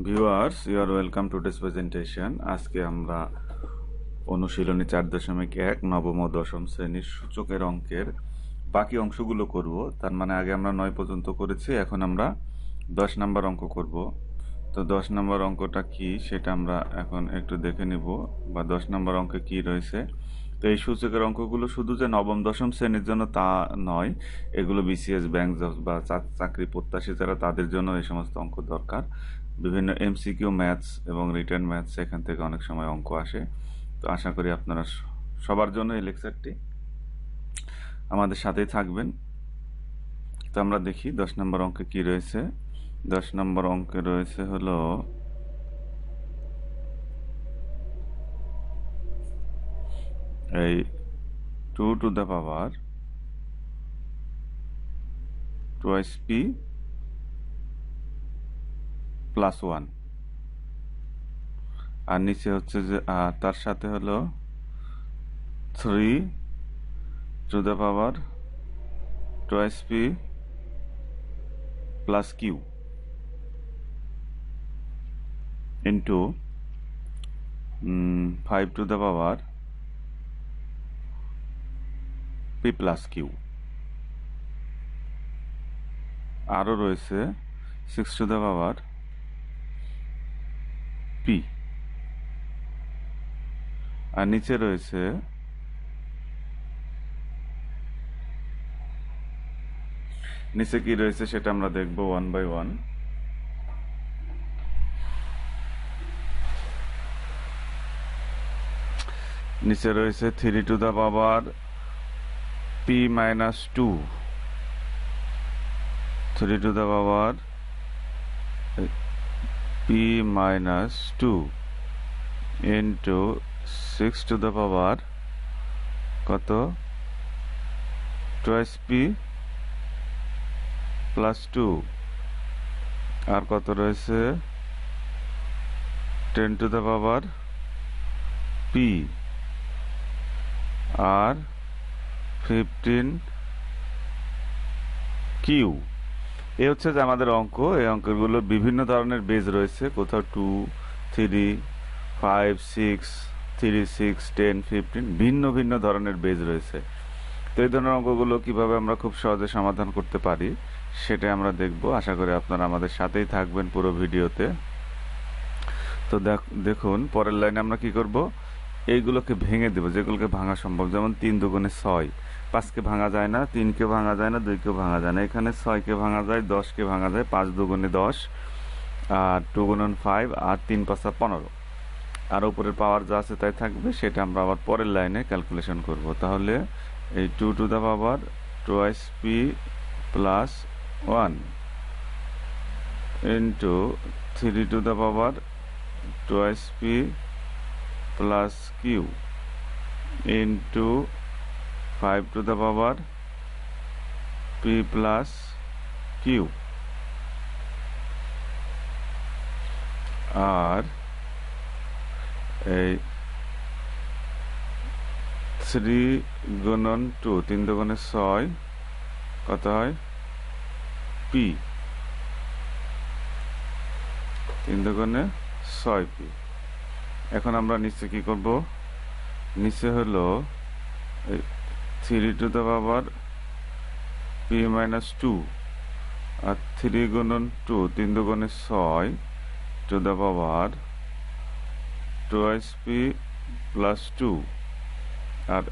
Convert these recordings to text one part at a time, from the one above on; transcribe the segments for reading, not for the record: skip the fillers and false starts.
Viewers, you are welcome to this presentation. আজকে আমরা অনুশীলনী 4.1 নবম ও দশম শ্রেণীর সূচকের অঙ্কের বাকি অংশগুলো করব। তার মানে আগে আমরা 9 পর্যন্ত করেছি, এখন আমরা 10 নম্বর অঙ্ক করব। তো 10 নম্বর অঙ্কটা কি সেটা আমরা এখন একটু দেখে নিব, বা 10 নম্বর অঙ্কে কি রয়েছে। তো এই সূচকের অঙ্কগুলো শুধু যে নবম দশম শ্রেণীর জন্য তা নয়, এগুলো বিসিএস, ব্যাংক জবস বা চাকরি প্রত্যাশী যারা, তাদের জন্য এই সমস্ত অঙ্ক দরকার। বিভিন্ন এমসিকিউ ম্যাথস এবং রিটার্ন ম্যাথস, এখান থেকে অনেক সময় অঙ্ক আসে। তো আশা করি আপনারা সবার জন্য এই লেকচারটি, আমাদের সাথেই থাকবেন। তো আমরা দেখি 10 নম্বর অঙ্কে কি রয়েছে। 10 নম্বর অঙ্কে রয়েছে হলো এই 2 to the power twice P plus 1, আর নিচে হচ্ছে যে তার সাথে হলো 3 to the power twice P plus Q into 5 to the power P plus q. আরও রয়েছে 6 টু দ্য পাওয়ার পি, আর নিচে রয়েছে নিচে কি রয়েছে সেটা আমরা দেখব 1 বাই 1। নিচে রয়েছে 3 to the power P minus 2, 3 to the power P minus 2 into 6 to the power কত, টুয়াইস পি প্লাস 2, আর কত রয়েছে 10 টু দ্য পাওয়ার পি আর 15 কিউ। এ হচ্ছে যে আমাদের অঙ্ক। এই অঙ্কগুলো বিভিন্ন ধরনের বেজ রয়েছে, কোথাও 2, 3, 5, 6, 3, 6, 10, 15 ভিন্ন ভিন্ন ধরনের বেজ রয়েছে। তো এই ধরনের অঙ্কগুলো কিভাবে আমরা খুব সহজে সমাধান করতে পারি সেটা আমরা দেখব। আশা করি আপনারা আমাদের সাথেই থাকবেন পুরো ভিডিওতে। তো দেখুন পরের লাইনে আমরা কি করব, এইগুলোকে ভেঙে দেব, যেগুলোকে ভাঙা সম্ভব। যেমন 3 দুগুণে 6, 5কে ভাঙা যায় না, 3কে ভাঙা যায় না, 2কেও ভাঙা যায় না। এখানে 6কে ভাঙা যায়, 10কে ভাঙা যায়, 5 দুগুণে 10, আর 2 গুণন 5, আর 3 5 15। আর উপরের পাওয়ার যা আছে তাই থাকবে, সেটা আমরা আবার পরের লাইনে ক্যালকুলেশন করব। তাহলে এই 2 to the power twice P plus 1 into 3 to the power twice P plus Q into 5 to the power P plus Q, আর এই 3 গুণন 2, 3 দুগুণে 6, কত হয় পি, 3 দুগুণে 6 পি। এখন আমরা নিচে কি করব, নিচে হলো 3 to the power P minus 2, আর 3 গুণন 2, 3 দুগুণে 6 to the power twice P plus 2, আর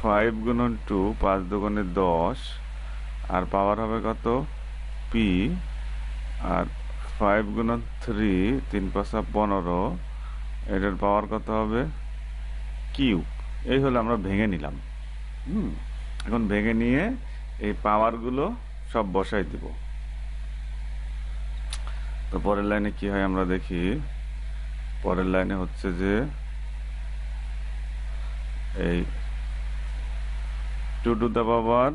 5 গুণন 2, 5 দুগুণে 10, আর পাওয়ার হবে কত পি, আর 5 গুণন 3, 3 5 15, এটার পাওয়ার কত হবে কিউ। এই হলো আমরা ভেঙে নিলাম। এখন ভেঙে নিয়ে এই পাওয়ারগুলো সব বসাই দিব। তো পরের লাইনে কি হয় আমরা দেখি। পরের লাইনে হচ্ছে যে এই 2 টু দ্য পাওয়ার,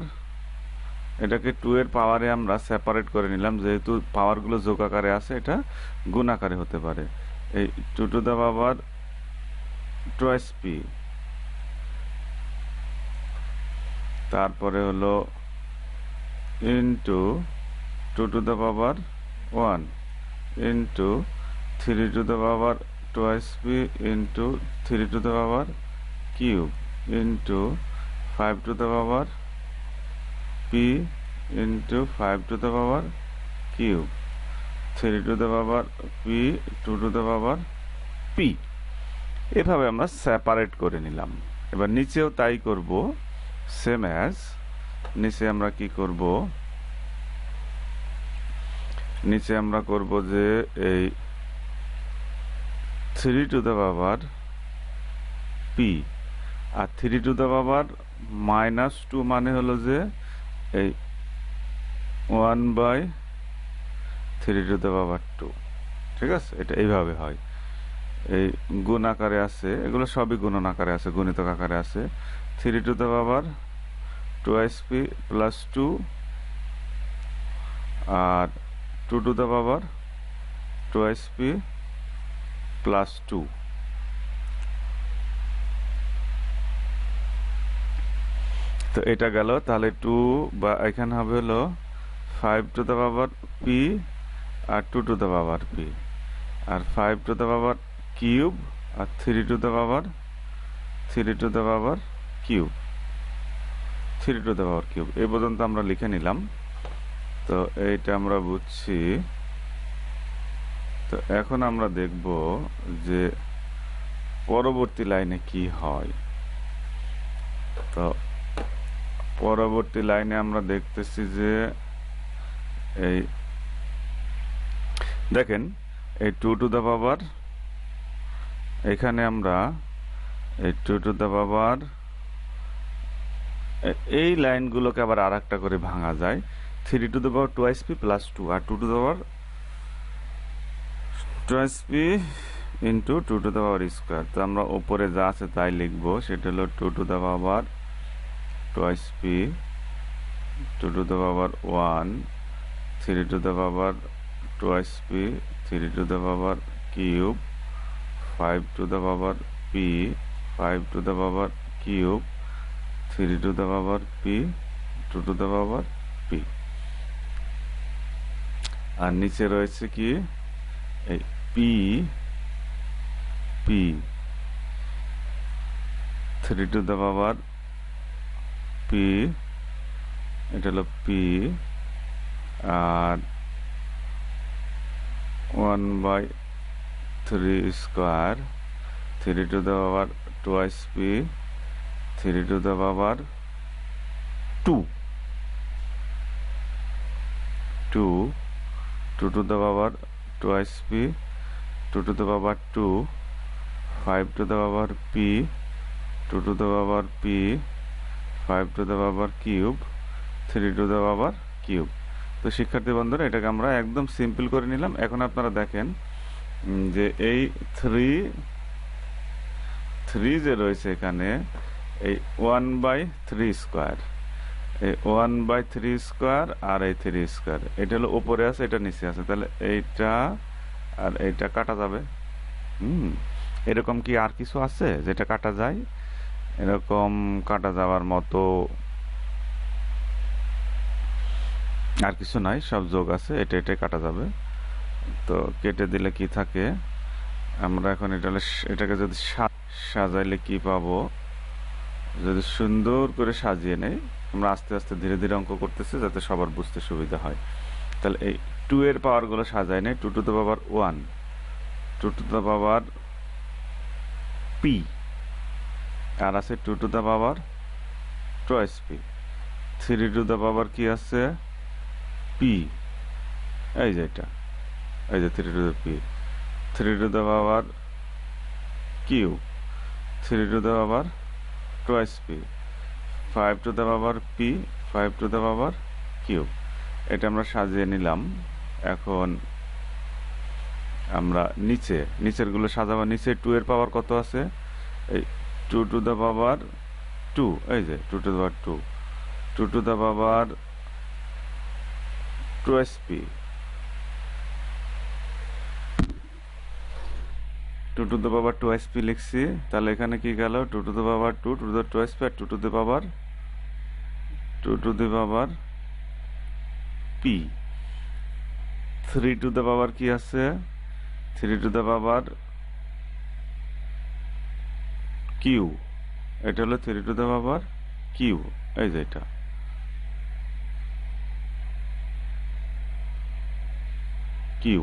এটাকে 2 এর পাওয়ারে আমরা সেপারেট করে নিলাম, যেহেতু পাওয়ারগুলো যোগ আকারে আছে, এটা গুণ আকারে হতে পারে। এই 2 to the power twice P, তারপরে হলো into 2 to the power 1 into 3 to the power twice p into 3 to the power cube into 5 to the power p into 5 to the power cube 3 to the power p 2 to the power p এভাবে আমরা separate করে নিলাম। এবার নিচেও তাই করব, same as নিচে আমরা কি করব, নিচে আমরা করব যে এই 3 to the power p R 3 to the power -2 মানে হলো যে এই 1/3 to the power 2। ঠিক আছে, এটা এইভাবে হয়। এই গুণ আকারে আছে, এগুলো সবই গুণন আকারে আছে, গণিতক আকারে আছে। 3 to the power twice p plus 2 R 2 to the power twice p plus 2। তো এটা গেল, তাহলে 2 বা এখানে হবে হলো 5 to the power p আর 2 to the power p আর 5 to the power কিউব আর 3 to the power cube 3 to the power cube এই পর্যন্ত আমরা লিখে নিলাম। তো এইটা আমরা বুঝছি। তো এখন আমরা দেখব যে পরবর্তী লাইনে কি হয়। তো পরবর্তী লাইনে আমরা দেখতেছি যে এই দেখেন এই 2 to the power এখানে আমরা এই 2 to the power এই লাইনগুলোকে আবার আরেকটা করে ভাঙা যায়। 3 to the power twice p plus 2 R 2 to the power twice p into 2 to the power square। তো আমরা উপরে যা আছে তাই লিখবো, সেটা হলো 2 to the power twice p 2 to the power 1 3 to the power twice p 3 to the power cube 5 to the power p 5 to the power cube 3 to the power p 2 to the power p। আর নিচে রয়েছে কি এই p 3 to the power p, এটা হলো p আর 1/3 square 3 to the power twice p 3 to the power 2 2 to the power twice p 2 to the power 2 5 to the power p 2 to the power p 5 to the power cube 3 to the power cube। তো শিক্ষার্থী বন্ধুরা, এটাকে আমরা একদম simple করে নিলাম। এখন আপনারা দেখেন যে এই 3 যে রয়েছে এখানে এই 1/3 স্কয়ার, এই 1/3 স্কয়ার আর এই 3 স্কয়ার, এটা হলো উপরে আছে, এটা নিচে আছে, তাহলে এইটা আর এইটা কাটা যাবে। এরকম কি আর কিছু আছে যেটা কাটা যায়? এরকম কাটা যাওয়ার মতো আর কিছু নাই, সব যোগ আছে, এটাই কাটা যাবে। তো কেটে দিলে কি থাকে, আমরা এখন এটাকে যদি সাজাইলে কি পাবো, যদি সুন্দর করে সাজিয়ে নেই, আমরা আস্তে আস্তে ধীরে ধীরে অঙ্ক করতেছি যাতে সবার বুঝতে সুবিধা হয়। তাহলে এই 2 এর পাওয়ারগুলো সাজাই নেই, 2 to the power 1 2 to the power p আর আছে 2 to the power twice p 3 to the power কি আছে p, এই যে এটা, এই যে 3 to the p 3 to the power cube 3 to the power twice p 5 to the power p 5 to the power cube। এটা আমরা সাজিয়ে নিলাম। এখন আমরা নিচের গুলো সাজাবো। নিচে 2 এর পাওয়ার কত আছে, এই 2 to the power 2, এই যে 2 to the power 2 2 to the power twice p 2 to the power twice p লিখছি। তাহলে এখানে কি গেল, 2 to the power 2 2 to the twice p 2 to the power p 3 to the power কি আছে 3 টু দ্য পাওয়ার কিউ, এটা হলো 3 to the power Q, এই যে এটা q,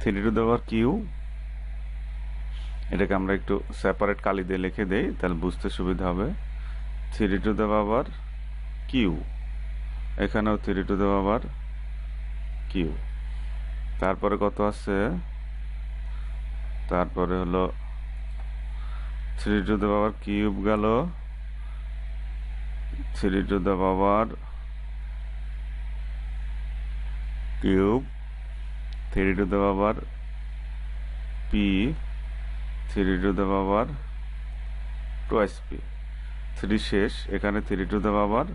3 to the power q. এটাকে আমরা একটু সেপারেট কালি দিয়ে লিখে দেই, তাহলে বুঝতে সুবিধা হবে। 3 টু দ্য পাওয়ার কিউ, এখানেও 3 টু দ্য পাওয়ার কিউ। তারপরে কত আছে, তারপরে হলো 3 টু দ্য পাওয়ার কিউব গেল, 3 to the power cube, 3 to the power P, 3 to the power twice P. 3 শেষ, এখানে 3 টু দ্য পাওয়ার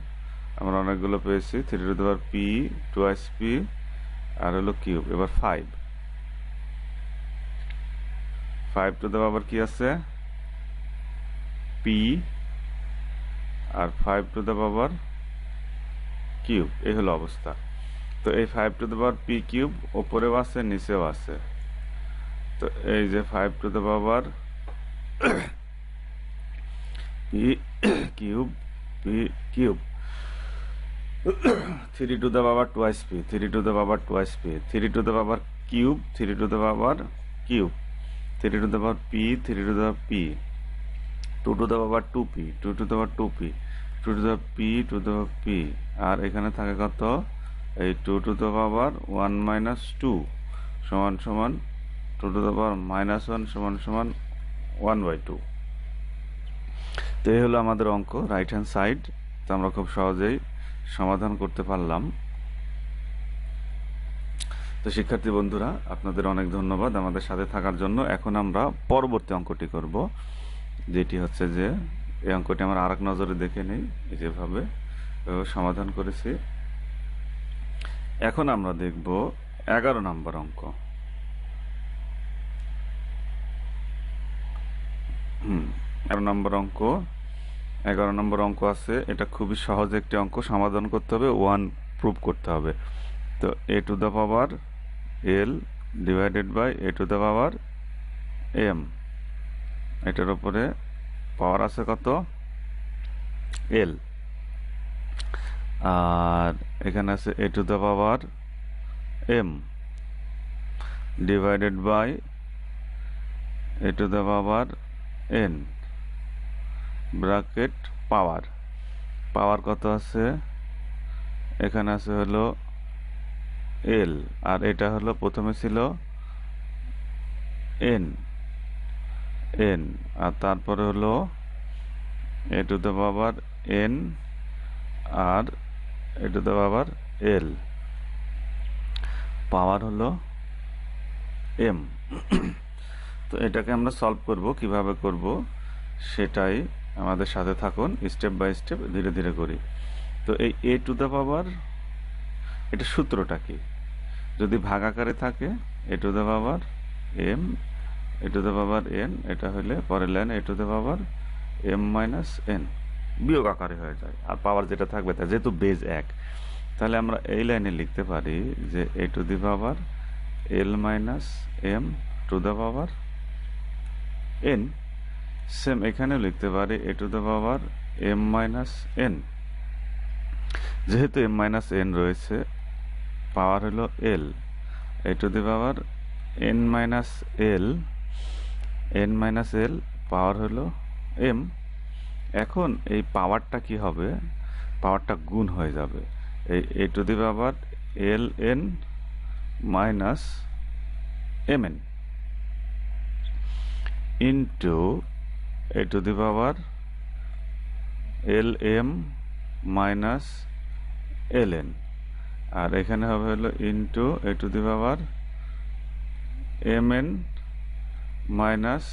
আমরা অনেকগুলো পেয়েছি, 3 to the power P twice P আর হলো কিউব। এবার 5 টু দ্য পাওয়ার কি আছে, পি আর 5 টু দ্য পাওয়ার কিউব, এই হলো অবস্থা। তো এই 5 to the power P cube ওপরেও আছে নিচেও আছে। তো এই যে 5 to the power P cube, P cube, 3 to the power twice P, 3 to the power twice P, 3 to the power cube, 3 to the power cube, 3 to the power P, 3 to the power P, 2 to the power 2p, 2 to the power 2p, 2 to the P, 2 to the P. আর এখানে থাকে কত, এই 2 to the power 1 minus 2 সমান সমান 2 to the power minus 1 সমান সমান 1/2। তো এই হলো আমাদের অঙ্ক, রাইট হ্যান্ড সাইড। তো আমরা খুব সহজেই সমাধান করতে পারলাম। তো শিক্ষার্থী বন্ধুরা, আপনাদের অনেক ধন্যবাদ আমাদের সাথে থাকার জন্য। এখন আমরা পরবর্তী অঙ্কটি করব, যেটি হচ্ছে যে এই অঙ্কটি আমরা আরেক নজরে দেখে নেই, যেভাবে সমাধান করেছি। এখন আমরা দেখব 11 নম্বর অঙ্ক। 11 নম্বর অঙ্ক, 11 নম্বর অঙ্ক আছে। এটা খুবই সহজ একটি অঙ্ক, সমাধান করতে হবে, 1 প্রুভ করতে হবে। তো a to the power l divided by a to the power m, এটার উপরে পাওয়ার আছে কত, l, আর এখানে আছে a to the power m divided by a to the power n bracket power. Power কত আছে, এখানে আছে হলো l, আর এটা হলো প্রথমে ছিল n, আর তারপরে হলো a to the power n আর a to the power l, power হলো m। তো এটাকে আমরা সলভ করব, কিভাবে করব সেটাই আমাদের সাথে থাকুন, স্টেপ বাই স্টেপ ধীরে ধীরে করি। তো এই a টু দ্য পাওয়ার, এটা সূত্রটা কি, যদি ভাগ আকারে থাকে a to the power m, a to the power n, এটা হলে পরের line a to the power m minus n, বিয়োগ আকারে হয়ে যায়। আর পাওয়ার যেটা থাকবে তা যেহেতু বেজ 1, তাহলে আমরা এই লাইনে লিখতে পারি যে a টু দি পাওয়ার l minus m two the power n। Same এখানেও লিখতে পারি a to the power m minus n, যেহেতু m মাইনাস n রয়েছে, পাওয়ার হলো l, a টু দি পাওয়ার n মাইনাস l, পাওয়ার হলো m। এখন এই পাওয়ারটা কি হবে, পাওয়ারটা গুণ হয়ে যাবে, এই a টু দি পাওয়ার ln minus mn into a two দি পাওয়ার lm মাইনাস ln, আর এখানে হবে হলো ইন্টু a টু দি পাওয়ার mn মাইনাস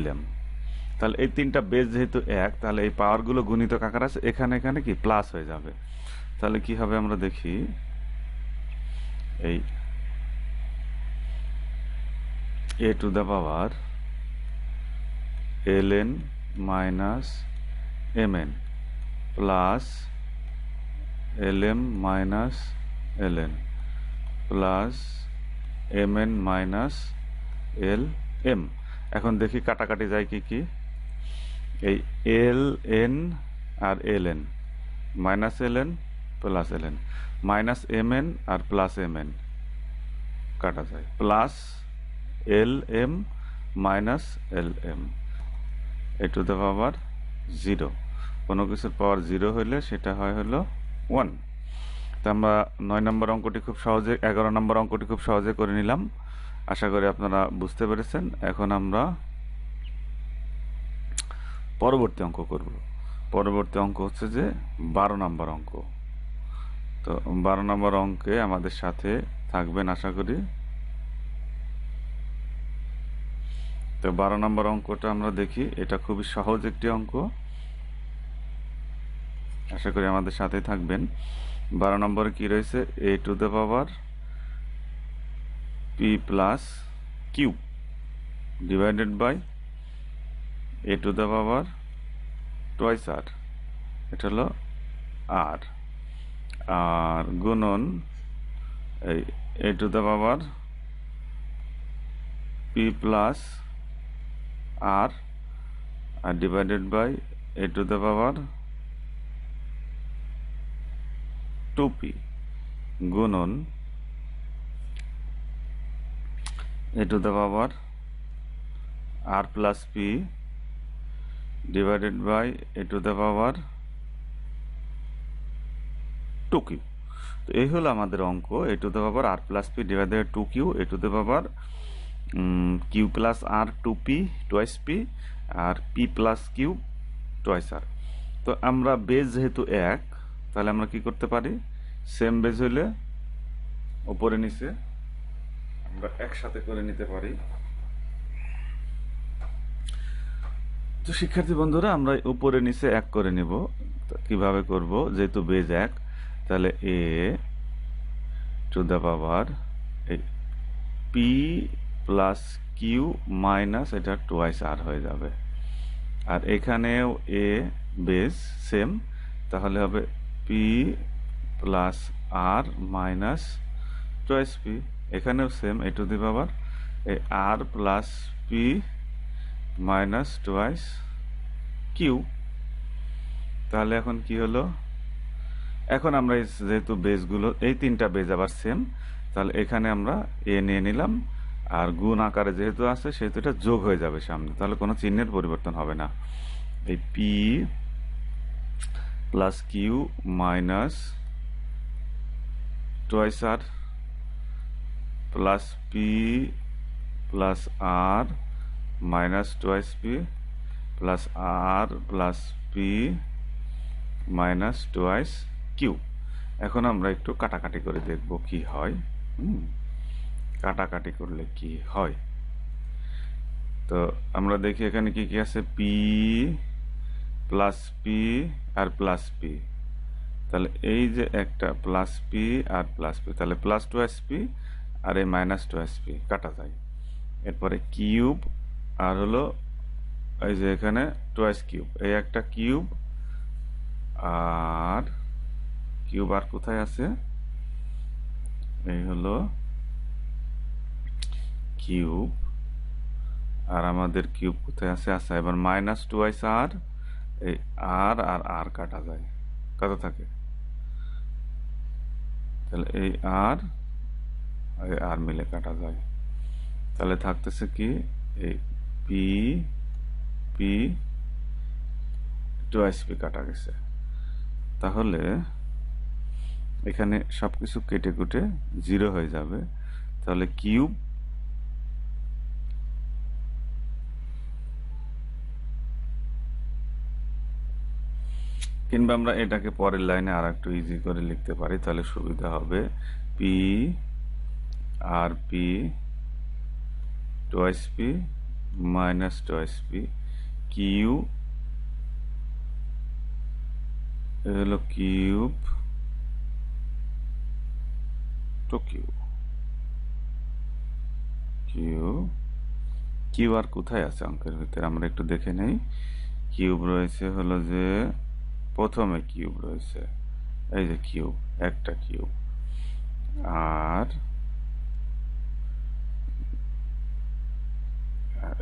lm। তাহলে এই তিনটা বেস যেহেতু 1, তাহলে এই পাওয়ারগুলো গুণিতক আকার আছে, এখানে এখানে কি প্লাস হয়ে যাবে। তাহলে কি হবে আমরা দেখি, এই a to the power ln minus mn plus lm minus ln plus M N minus L M. এখন দেখি কাটাকাটি যায় কি কি। এই এল এন আর L N, minus L N plus L N, minus M N আর প্লাস এম এন কাটা যায়, plus L M minus L M, A to the power 0। কোনো কিছুর পাওয়ার 0 হইলে সেটা হয় হলো 1। তো আমরা 9 নম্বর অঙ্কটি খুব সহজে, 11 নম্বর অঙ্কটি খুব সহজে করে নিলাম। আশা করি আপনারা বুঝতে পেরেছেন। এখন আমরা পরবর্তী অঙ্ক করব। পরবর্তী অঙ্ক হচ্ছে যে 12 নম্বর অঙ্ক। তো 12 নম্বর অঙ্কে আমাদের সাথে থাকবেন আশা করি। তো 12 নম্বর অঙ্কটা আমরা দেখি। এটা খুবই সহজ একটি অঙ্ক, আশা করি আমাদের সাথে থাকবেন। 12 নম্বরে কি রয়েছে? A to the power P plus Q divided by A to the power twice R, এটা হলো আর, আর গুণন এই A to the power P plus R আর divided by A to the power 2p গুণন A to the power R plus P divided by A to the power 2q। তো এই হলো আমাদের অঙ্ক, A to the power R plus P divided 2q, A to the power Q plus R 2p twice P R P plus Q twice R. তো আমরা base যেহেতু এক, তাহলে আমরা কি করতে পারি? সেম বেজ হইলে উপরে নিচে আমরা একসাথে করে নিতে পারি। তো শিক্ষার্থী বন্ধুরা, আমরা উপরে নিচে এক করে নিব। কিভাবে করব? যেহেতু বেজ এক, তাহলে A to the power P plus Q minus এটা টুয়াইস আর হয়ে যাবে। আর এখানেও এ বেজ সেম, তাহলে হবে P plus R minus twice P. এখানেও সেম, এ টু দি পাওয়ার এই R plus P minus twice Q. তাহলে এখন কি হলো? এখন আমরা যেহেতু বেজগুলো এই তিনটা বেজ আবার সেম, তাহলে এখানে আমরা এ নিয়ে নিলাম, আর গুণ আকারে যেহেতু আছে সেহেতু এটা যোগ হয়ে যাবে সামনে, তাহলে কোনো চিহ্নের পরিবর্তন হবে না। এই P plus Q minus twice R plus P plus R minus twice P plus R plus P minus twice Q. এখন আমরা একটু কাটাকাটি করে দেখব কি হয়। কাটাকাটি করলে কি হয়? তো আমরা দেখি এখানে কি কি আছে, P plus P R plus P, তাহলে এই যে একটা plus P R plus P, তাহলে প্লাস টুয়াইস পি আর এই মাইনাস টুয়াইস পি কাটা যায়। এরপরে কিউব আর হলো এই যে এখানে টুয়াইস কিউব, এই একটা কিউব আর কিউব আর কোথায় আছে? এই হলো কিউব আর আমাদের কিউব কোথায় আছে? আচ্ছা, এবার মাইনাস টুয়াইস আর, এই আর আর আর কাটা যায়, কত থাকে? তাহলে এই আর আর মিলে কাটা যায়, তাহলে থাকতেছে কি? এই পি পি টুয়াইস পি কাটা গেছে। তাহলে এখানে সবকিছু কেটে কুটে 0 হয়ে যাবে। তাহলে কিউব কিংবা আমরা এটাকে পরের লাইনে আর একটু ইজি করে লিখতে পারি, তাহলে সুবিধা হবে। পি আর P twice P minus twice P Q, এ হলো cube to Q. Q Q আর কোথায় আছে অঙ্কের ভিতরে আমরা একটু দেখে নেই। কিউব রয়েছে হলো যে প্রথমে কিউব রয়েছে, এই যে কিউব, একটা কিউব, আর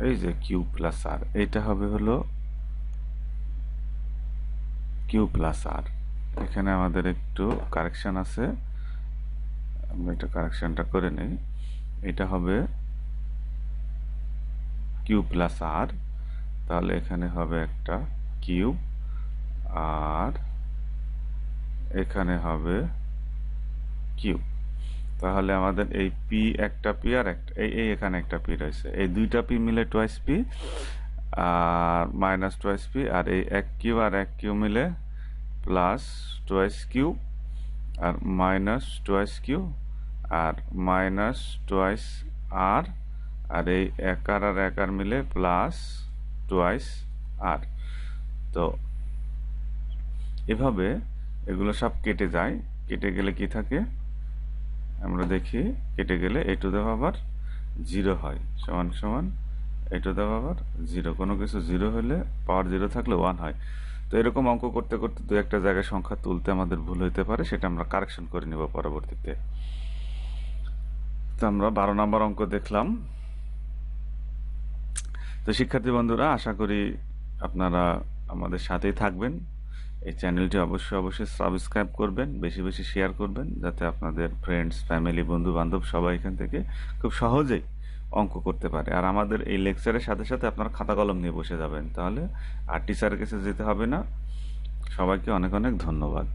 এই যে কিউ প্লাস আর, এইটা হবে হলো কিউ প্লাস আর। এখানে আমাদের একটু কারেকশন আছে, আমরা এটা কারেকশনটা করে নেই। এটা হবে কিউ প্লাস আর, তাহলে এখানে হবে একটা কিউব, আর এখানে হবে কিউব। তাহলে আমাদের এই পি, একটা পি আর একটা এই এখানে একটা পি রয়েছে, এই দুইটা পি মিলে টোয়াইস পি আর মাইনাস টোয়াইস পি, আর এই এক কিউ আর এক কিউ মিলে plus twice Q R minus twice Q R minus twice আর, আর এই এক আর এক আর মিলে প্লাস টোয়াইস আর। তো এভাবে এগুলো সব কেটে যায়, কেটে গেলে কি থাকে আমরা দেখি, কেটে গেলে এ টু দ্য পাওয়ার জিরো হয়, সমান সমান এ টু দ্য পাওয়ার জিরো। কোনো কিছু জিরো হলে পাওয়ার জিরো থাকলে ওয়ান হয়। তো এরকম অঙ্ক করতে করতে দু একটা জায়গায় সংখ্যা তুলতে আমাদের ভুল হইতে পারে, সেটা আমরা কারেকশন করে নিব পরবর্তীতে। তো আমরা 12 নম্বর অঙ্ক দেখলাম। তো শিক্ষার্থী বন্ধুরা, আশা করি আপনারা আমাদের সাথেই থাকবেন। এই চ্যানেলটি অবশ্যই সাবস্ক্রাইব করবেন, বেশি বেশি শেয়ার করবেন, যাতে আপনাদের ফ্রেন্ডস, ফ্যামিলি, বন্ধু বান্ধব সবাই এখান থেকে খুব সহজেই অঙ্ক করতে পারে। আর আমাদের এই লেকচারের সাথে সাথে আপনারা খাতা কলম নিয়ে বসে যাবেন, তাহলে আর টিচারের কাছে যেতে হবে না। সবাইকে অনেক অনেক ধন্যবাদ।